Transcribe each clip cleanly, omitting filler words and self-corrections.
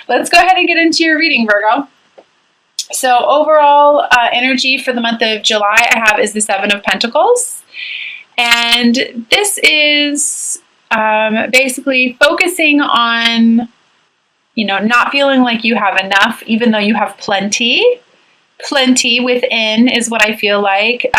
let's go ahead and get into your reading, Virgo. So overall energy for the month of July I have is the Seven of Pentacles. And this is basically focusing on, not feeling like you have enough, even though you have plenty. Plenty within is what I feel like.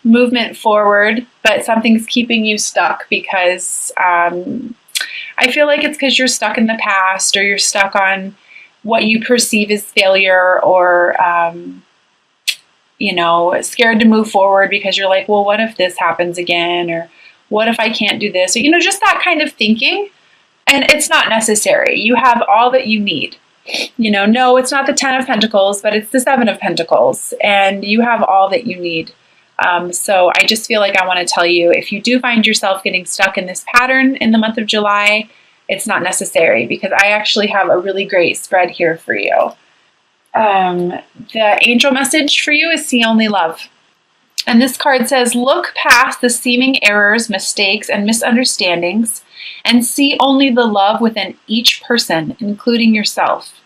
Movement forward, but something's keeping you stuck because I feel like it's because you're stuck in the past, or you're stuck on what you perceive as failure, or scared to move forward because you're like, well, what if this happens again? Or what if I can't do this? Or, just that kind of thinking. And it's not necessary. You have all that you need. No, it's not the Ten of Pentacles, but it's the Seven of Pentacles. And you have all that you need. So I just feel like I want to tell you, if you do find yourself getting stuck in this pattern in the month of July, it's not necessary, because I actually have a really great spread here for you. The angel message for you is see only love. And this card says, look past the seeming errors, mistakes, and misunderstandings, and see only the love within each person, including yourself.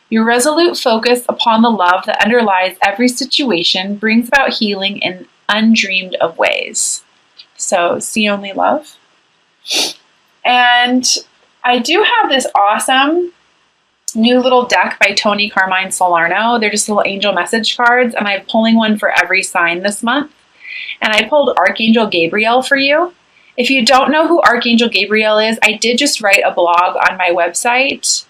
Your resolute focus upon the love that underlies every situation brings about healing in undreamed of ways. So see only love. And I do have this awesome new little deck by Tony Carmine Solarno. They're just little angel message cards, and I'm pulling one for every sign this month. And I pulled Archangel Gabriel for you. If you don't know who Archangel Gabriel is, I did just write a blog on my website.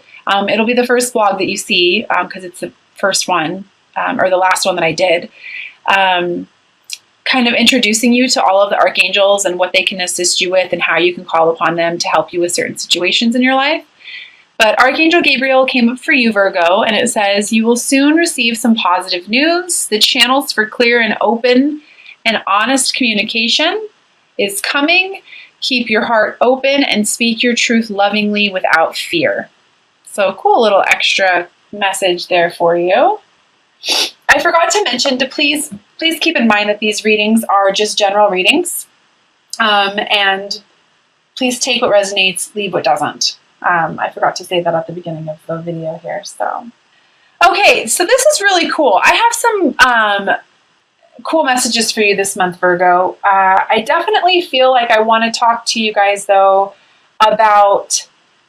It'll be the first blog that you see, because it's the first one, or the last one that I did. Kind of introducing you to all of the archangels and what they can assist you with, and how you can call upon them to help you with certain situations in your life. But Archangel Gabriel came up for you, Virgo, and it says, you will soon receive some positive news. The channels for clear and open and honest communication is coming. Keep your heart open and speak your truth lovingly without fear. So cool little extra message there for you. I forgot to mention to please keep in mind that these readings are just general readings. And please take what resonates, leave what doesn't. I forgot to say that at the beginning of the video here. So, okay, so this is really cool. I have some cool messages for you this month, Virgo. I definitely feel like I want to talk to you guys, though, about...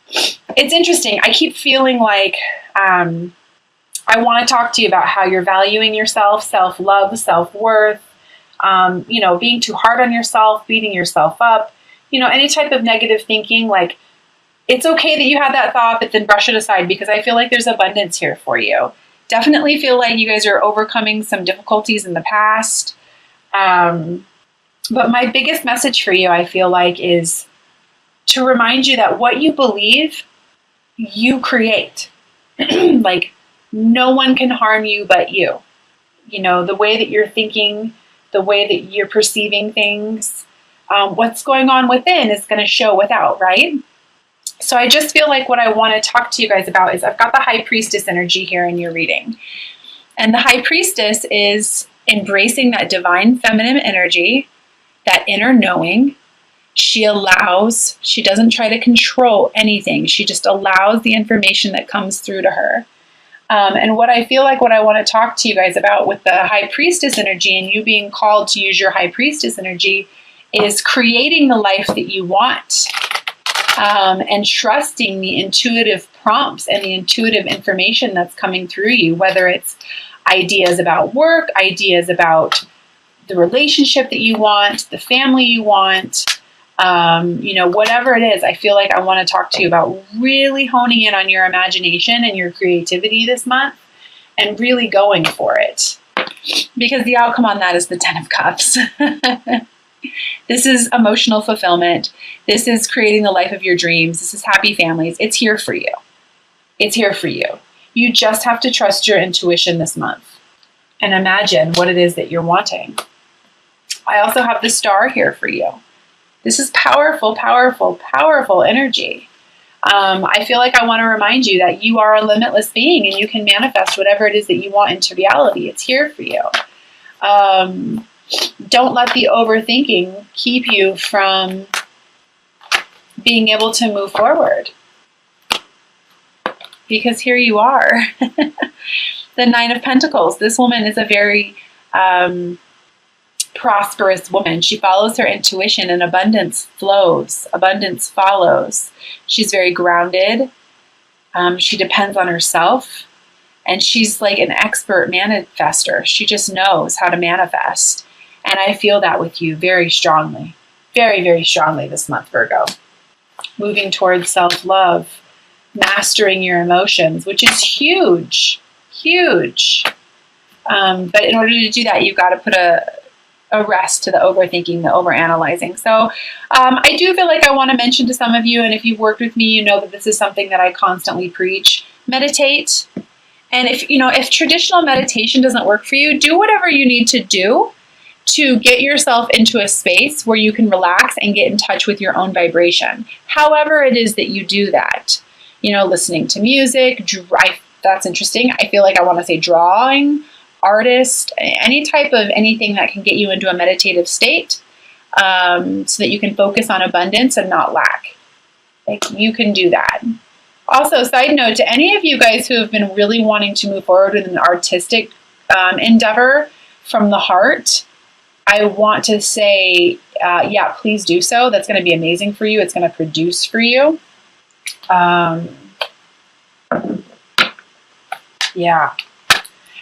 It's interesting. I keep feeling like I want to talk to you about how you're valuing yourself, self-love, self-worth, being too hard on yourself, beating yourself up, any type of negative thinking. Like, it's okay that you had that thought, but then brush it aside, because I feel like there's abundance here for you. Definitely feel like you guys are overcoming some difficulties in the past. But my biggest message for you, I feel like, is to remind you that what you believe, you create. Like, no one can harm you but you. The way that you're thinking, the way that you're perceiving things, what's going on within is going to show without, right? So I just feel like what I want to talk to you guys about is, I've got the High Priestess energy here in your reading. And the High Priestess is embracing that divine feminine energy, that inner knowing. She doesn't try to control anything. She just allows the information that comes through to her. And what I feel like what I want to talk to you guys about with the High Priestess energy, and you being called to use your High Priestess energy, is creating the life that you want. And trusting the intuitive prompts and the intuitive information that's coming through you, whether it's ideas about work, ideas about the relationship that you want, the family you want, whatever it is. I feel like I want to talk to you about really honing in on your imagination and your creativity this month, and really going for it, because the outcome on that is the Ten of Cups. This is emotional fulfillment. This is creating the life of your dreams. This is happy families. It's here for you. It's here for you. You just have to trust your intuition this month and imagine what it is that you're wanting. I also have the Star here for you. This is powerful, powerful, powerful energy. I feel like I want to remind you that you are a limitless being, and you can manifest whatever it is that you want into reality. It's here for you. Don't let the overthinking keep you from being able to move forward. because here you are. The Nine of Pentacles. This woman is a very prosperous woman. She follows her intuition and abundance flows. Abundance follows. She's very grounded. She depends on herself. And she's like an expert manifester. She just knows how to manifest. And I feel that with you very strongly. Very, very strongly this month, Virgo. Moving towards self-love. Mastering your emotions, which is huge. Huge. But in order to do that, you've got to put a rest to the overthinking, the overanalyzing. So I do feel like I want to mention to some of you, and if you've worked with me, you know that this is something that I constantly preach. Meditate. And if traditional meditation doesn't work for you, do whatever you need to do to get yourself into a space where you can relax and get in touch with your own vibration. However it is that you do that. Listening to music, that's interesting. I feel like I want to say drawing, artist, any type of anything that can get you into a meditative state so that you can focus on abundance and not lack. Like, you can do that. Also, side note to any of you guys who have been really wanting to move forward with an artistic endeavor from the heart, I want to say, yeah, please do so. That's going to be amazing for you. It's going to produce for you. Yeah.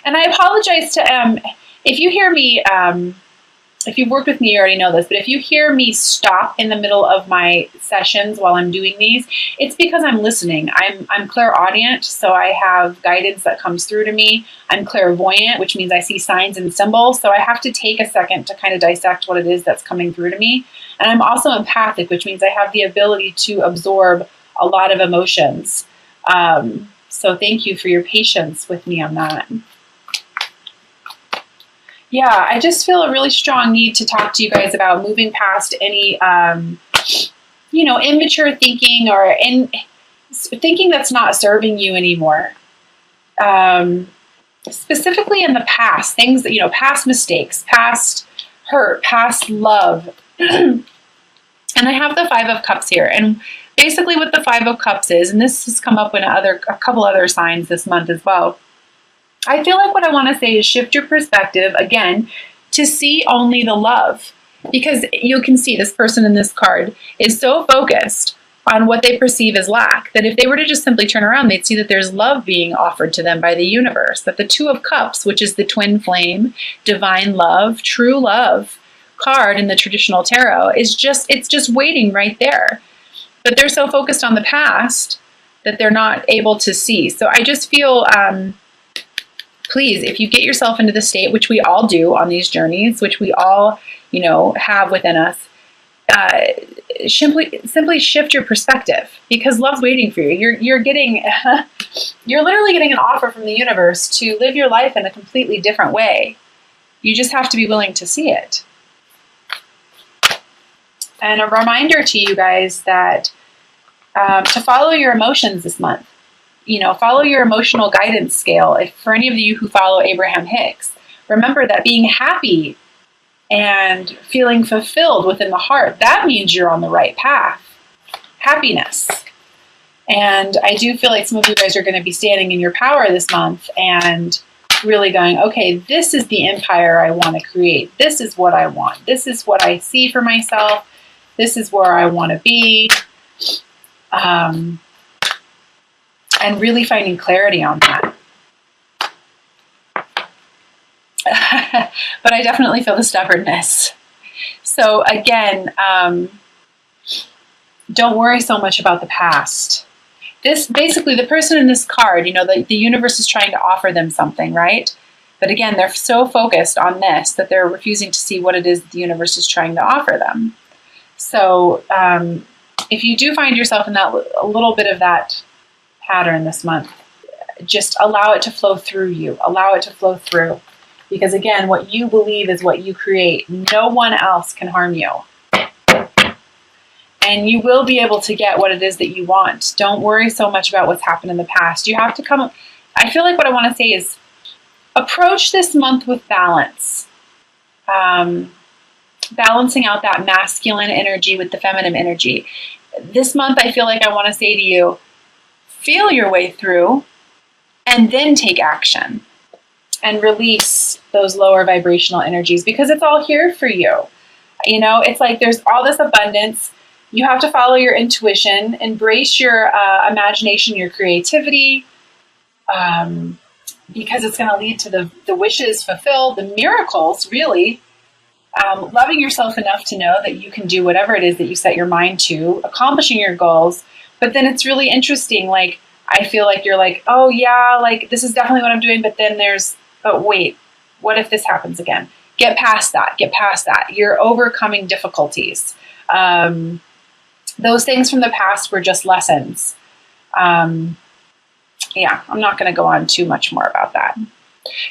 And I apologize to, if you hear me, if you've worked with me, you already know this, but if you hear me stop in the middle of my sessions while I'm doing these, it's because I'm listening. I'm clairaudient, so I have guidance that comes through to me. I'm clairvoyant, which means I see signs and symbols, so I have to take a second to kind of dissect what it is that's coming through to me. And I'm also empathic, which means I have the ability to absorb a lot of emotions. So thank you for your patience with me on that. Yeah, I just feel a really strong need to talk to you guys about moving past any, immature thinking or thinking that's not serving you anymore. Specifically in the past, things that, past mistakes, past hurt, past love. And I have the Five of Cups here. And basically what the Five of Cups is, and this has come up in a couple other signs this month as well. I feel like what I want to say is shift your perspective, again, to see only the love. Because you can see this person in this card is so focused on what they perceive as lack that if they were to just simply turn around, they'd see that there's love being offered to them by the universe. That the Two of Cups, which is the twin flame, divine love, true love card in the traditional tarot, it's just waiting right there. But they're so focused on the past that they're not able to see. So I just feel... please, if you get yourself into the state, which we all do on these journeys, which we all, have within us, simply shift your perspective, because love's waiting for you. You're literally getting an offer from the universe to live your life in a completely different way. You just have to be willing to see it. And a reminder to you guys that to follow your emotions this month. Follow your emotional guidance scale. If for any of you who follow Abraham Hicks, remember that being happy and feeling fulfilled within the heart, that means you're on the right path. Happiness. And I do feel like some of you guys are going to be standing in your power this month and really going, okay, this is the empire I want to create. This is what I want. This is what I see for myself. This is where I want to be. And really finding clarity on that. But I definitely feel the stubbornness. So again, don't worry so much about the past. This basically, the person in this card, the universe is trying to offer them something, right? But again, they're so focused on this that they're refusing to see what it is that the universe is trying to offer them. So if you do find yourself in a little bit of that pattern this month, just allow it to flow through you. Allow it to flow through. Because again, what you believe is what you create. No one else can harm you. And you will be able to get what it is that you want. Don't worry so much about what's happened in the past. You have to I feel like what I want to say is approach this month with balance. Balancing out that masculine energy with the feminine energy. This month, I feel like I want to say to you, feel your way through, and then take action and release those lower vibrational energies, because it's all here for you. You know, it's like there's all this abundance. You have to follow your intuition, embrace your imagination, your creativity, because it's going to lead to the wishes fulfilled, the miracles, really. Loving yourself enough to know that you can do whatever it is that you set your mind to, accomplishing your goals. But then it's really interesting. Like, I feel like you're like, oh yeah, like this is definitely what I'm doing. But then but wait, what if this happens again? Get past that. Get past that. You're overcoming difficulties. Those things from the past were just lessons. Yeah, I'm not going to go on too much more about that.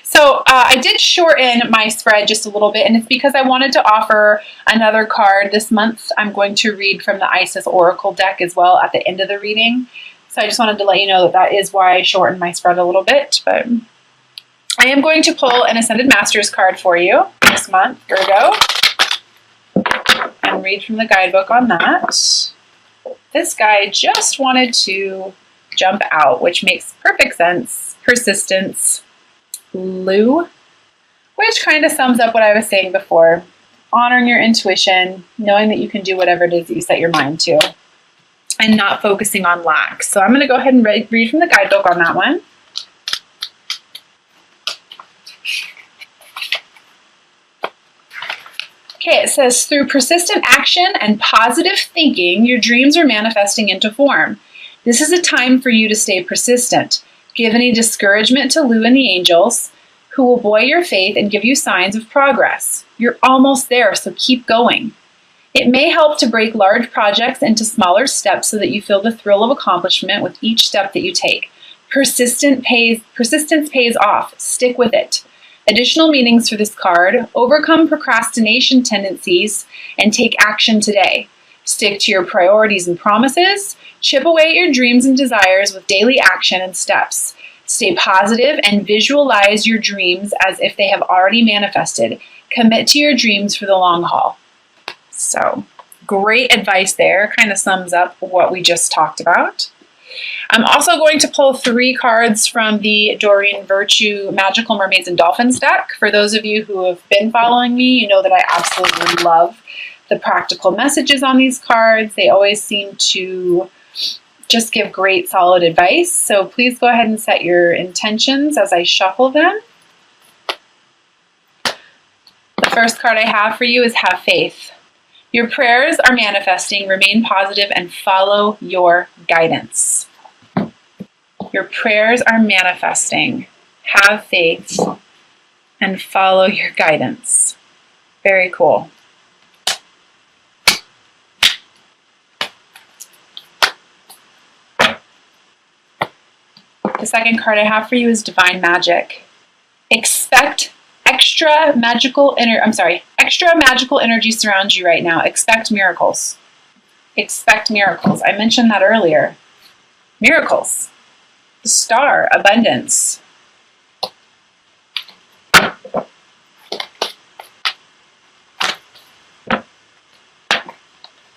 So I did shorten my spread just a little bit, and it's because I wanted to offer another card this month. I'm going to read from the Isis Oracle deck as well at the end of the reading. So I just wanted to let you know that is why I shortened my spread a little bit. But I am going to pull an Ascended Masters card for you this month, Virgo, and read from the guidebook on that. This guy just wanted to jump out, which makes perfect sense. Persistence. Lu, which kind of sums up what I was saying before. Honoring your intuition, knowing that you can do whatever it is that you set your mind to, and not focusing on lack. So I'm going to go ahead and read from the guidebook on that one. Okay, it says, through persistent action and positive thinking, your dreams are manifesting into form. This is a time for you to stay persistent. Give any discouragement to Lu and the angels, who will buoy your faith and give you signs of progress. You're almost there, so keep going. It may help to break large projects into smaller steps so that you feel the thrill of accomplishment with each step that you take. Persistence pays off. Stick with it. Additional meanings for this card: overcome procrastination tendencies and take action today. Stick to your priorities and promises. Chip away at your dreams and desires with daily action and steps. Stay positive and visualize your dreams as if they have already manifested. Commit to your dreams for the long haul. So, great advice there. Kind of sums up what we just talked about. I'm also going to pull 3 cards from the Doreen Virtue Magical Mermaids and Dolphins deck. For those of you who have been following me, you know that I absolutely love the practical messages on these cards. They always seem to just give great solid advice. So please go ahead and set your intentions as I shuffle them. The first card I have for you is Have Faith. Your prayers are manifesting. Remain positive and follow your guidance. Your prayers are manifesting. Have faith and follow your guidance. Very cool. The second card I have for you is Divine Magic. Expect extra magical energy surrounds you right now. Expect miracles. Expect miracles. I mentioned that earlier. Miracles. The star, abundance.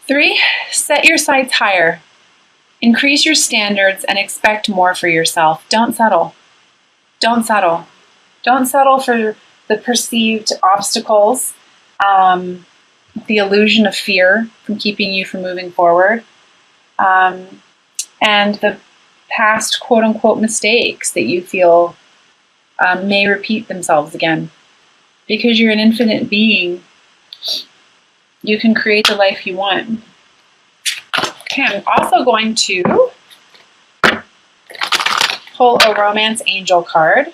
3, set your sights higher. Increase your standards and expect more for yourself. Don't settle. Don't settle. Don't settle for the perceived obstacles, the illusion of fear from keeping you from moving forward, and the past quote-unquote mistakes that you feel may repeat themselves again. Because you're an infinite being, you can create the life you want. Okay, I'm also going to pull a Romance Angel card.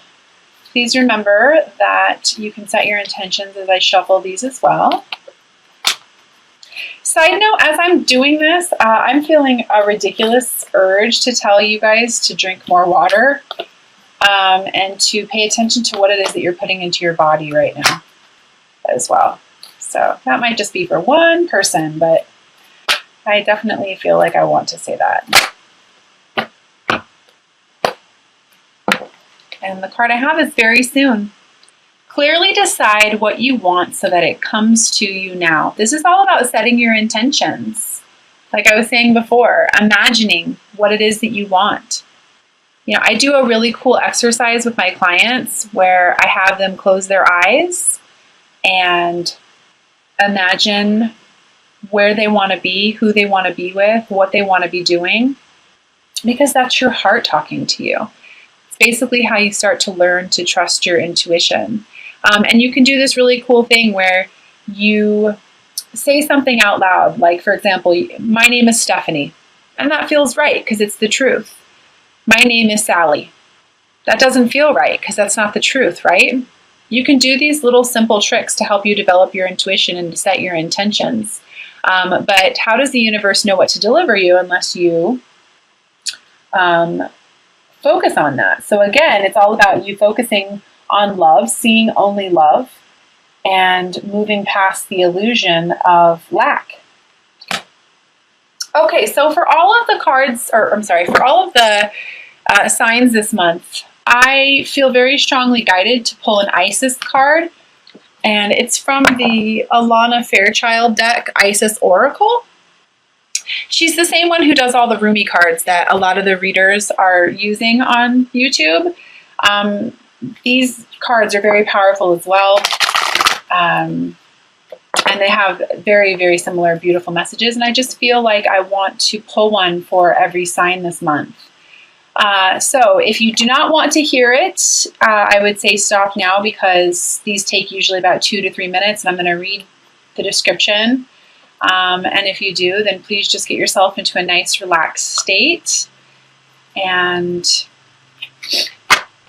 Please remember that you can set your intentions as I shuffle these as well. Side note, as I'm doing this, I'm feeling a ridiculous urge to tell you guys to drink more water and to pay attention to what it is that you're putting into your body right now as well. So that might just be for one person, but I definitely feel like I want to say that. And the card I have is Very Soon. Clearly decide what you want so that it comes to you now. This is all about setting your intentions. Like I was saying before, imagining what it is that you want. I do a really cool exercise with my clients where I have them close their eyes and imagine where they want to be, who they want to be with, what they want to be doing, because that's your heart talking to you. It's basically how you start to learn to trust your intuition. And you can do this really cool thing where you say something out loud, like, for example, my name is Stephanie, and that feels right because it's the truth. My name is Sally. That doesn't feel right because that's not the truth, right? You can do these little simple tricks to help you develop your intuition and to set your intentions. But how does the universe know what to deliver you unless you focus on that? So again, it's all about you focusing on love, seeing only love, and moving past the illusion of lack. Okay, so for all of the cards, for all of the signs this month, I feel very strongly guided to pull an Isis card, and it's from the Alana Fairchild deck, Isis Oracle. She's the same one who does all the Rumi cards that a lot of the readers are using on YouTube. These cards are very powerful as well. And they have very, very similar beautiful messages. And I just feel like I want to pull one for every sign this month. So if you do not want to hear it, I would say stop now, because these take usually about 2 to 3 minutes, and I'm going to read the description. And if you do, then please just get yourself into a nice relaxed state. And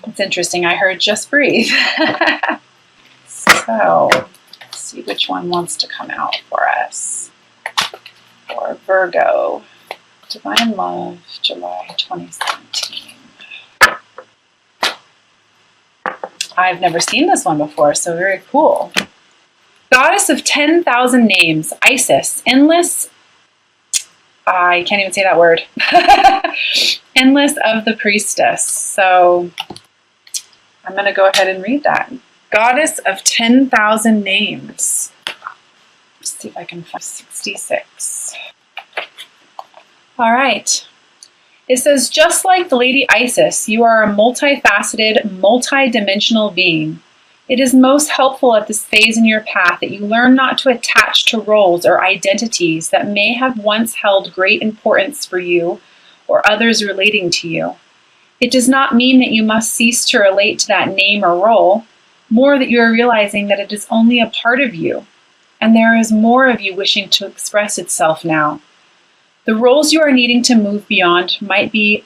it's interesting, I heard just breathe. So let's see which one wants to come out for us. For Virgo, Divine Love, July 2017. I've never seen this one before, so very cool. Goddess of 10,000 names, Isis, endless, I can't even say that word, endless of the priestess. So I'm going to go ahead and read that. Goddess of 10,000 names. Let's see if I can find 66. All right. It says, just like the Lady Isis, you are a multifaceted, multi-dimensional being. It is most helpful at this phase in your path that you learn not to attach to roles or identities that may have once held great importance for you or others relating to you. It does not mean that you must cease to relate to that name or role, more that you are realizing that it is only a part of you, and there is more of you wishing to express itself now. The roles you are needing to move beyond might be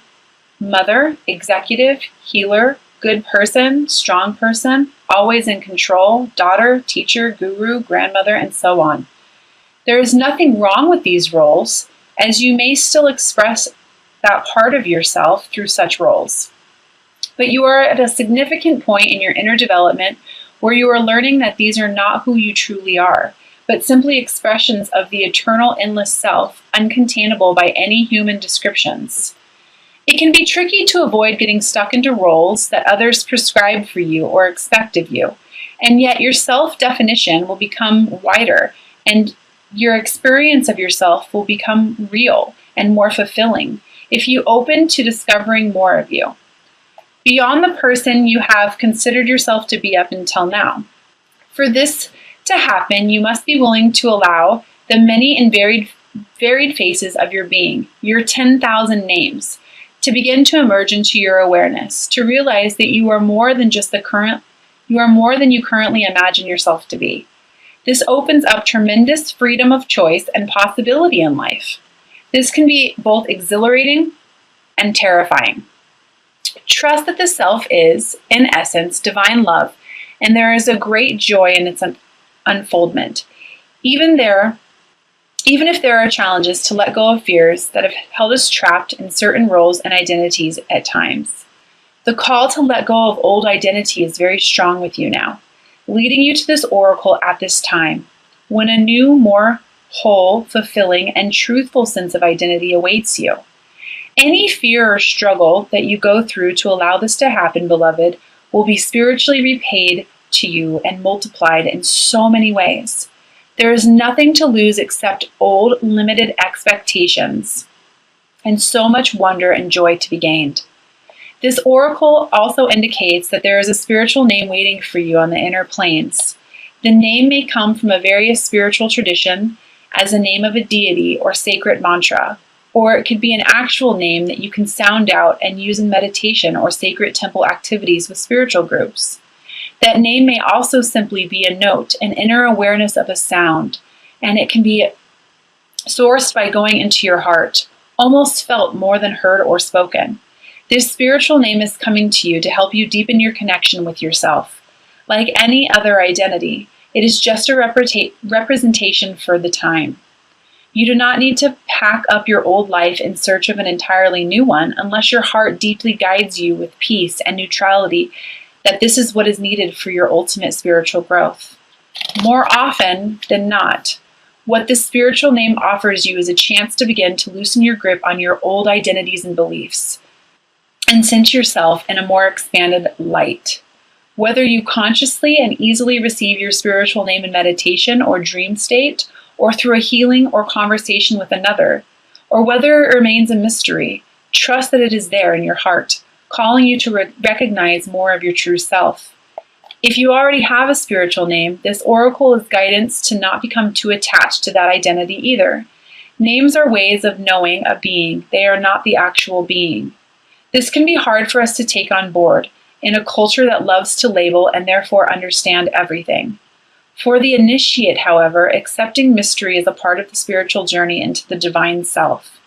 mother, executive, healer, good person, strong person, always in control, daughter, teacher, guru, grandmother, and so on. There is nothing wrong with these roles, as you may still express that part of yourself through such roles. But you are at a significant point in your inner development where you are learning that these are not who you truly are, but simply expressions of the eternal endless self, uncontainable by any human descriptions. It can be tricky to avoid getting stuck into roles that others prescribe for you or expect of you, and yet your self-definition will become wider, and your experience of yourself will become real and more fulfilling if you open to discovering more of you, beyond the person you have considered yourself to be up until now. For this to happen, you must be willing to allow the many and varied faces of your being, your 10,000 names, to begin to emerge into your awareness, to realize that you are more than you currently imagine yourself to be. This opens up tremendous freedom of choice and possibility in life. This can be both exhilarating and terrifying. Trust that the self is, in essence, divine love, and there is a great joy in its unfoldment. Even if there are challenges to let go of fears that have held us trapped in certain roles and identities at times. The call to let go of old identity is very strong with you now, leading you to this oracle at this time, when a new, more whole, fulfilling, and truthful sense of identity awaits you. Any fear or struggle that you go through to allow this to happen, beloved, will be spiritually repaid to you and multiplied in so many ways. There is nothing to lose except old, limited expectations, and so much wonder and joy to be gained. This oracle also indicates that there is a spiritual name waiting for you on the inner planes. The name may come from a various spiritual tradition as a name of a deity or sacred mantra, or it could be an actual name that you can sound out and use in meditation or sacred temple activities with spiritual groups. That name may also simply be a note, an inner awareness of a sound, and it can be sourced by going into your heart, almost felt more than heard or spoken. This spiritual name is coming to you to help you deepen your connection with yourself. Like any other identity, it is just a representation for the time. You do not need to pack up your old life in search of an entirely new one unless your heart deeply guides you with peace and neutrality that this is what is needed for your ultimate spiritual growth. More often than not, what this spiritual name offers you is a chance to begin to loosen your grip on your old identities and beliefs and sense yourself in a more expanded light. Whether you consciously and easily receive your spiritual name in meditation or dream state, or through a healing or conversation with another, or whether it remains a mystery, trust that it is there in your heart, calling you to recognize more of your true self. If you already have a spiritual name, this oracle is guidance to not become too attached to that identity either. Names are ways of knowing a being. They are not the actual being. This can be hard for us to take on board in a culture that loves to label and therefore understand everything. For the initiate, however, accepting mystery is a part of the spiritual journey into the divine self.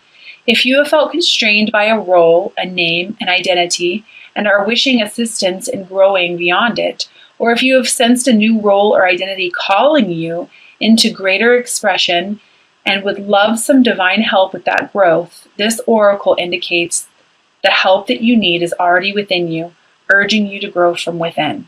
If you have felt constrained by a role, a name, an identity, and are wishing assistance in growing beyond it, or if you have sensed a new role or identity calling you into greater expression and would love some divine help with that growth, this oracle indicates the help that you need is already within you, urging you to grow from within.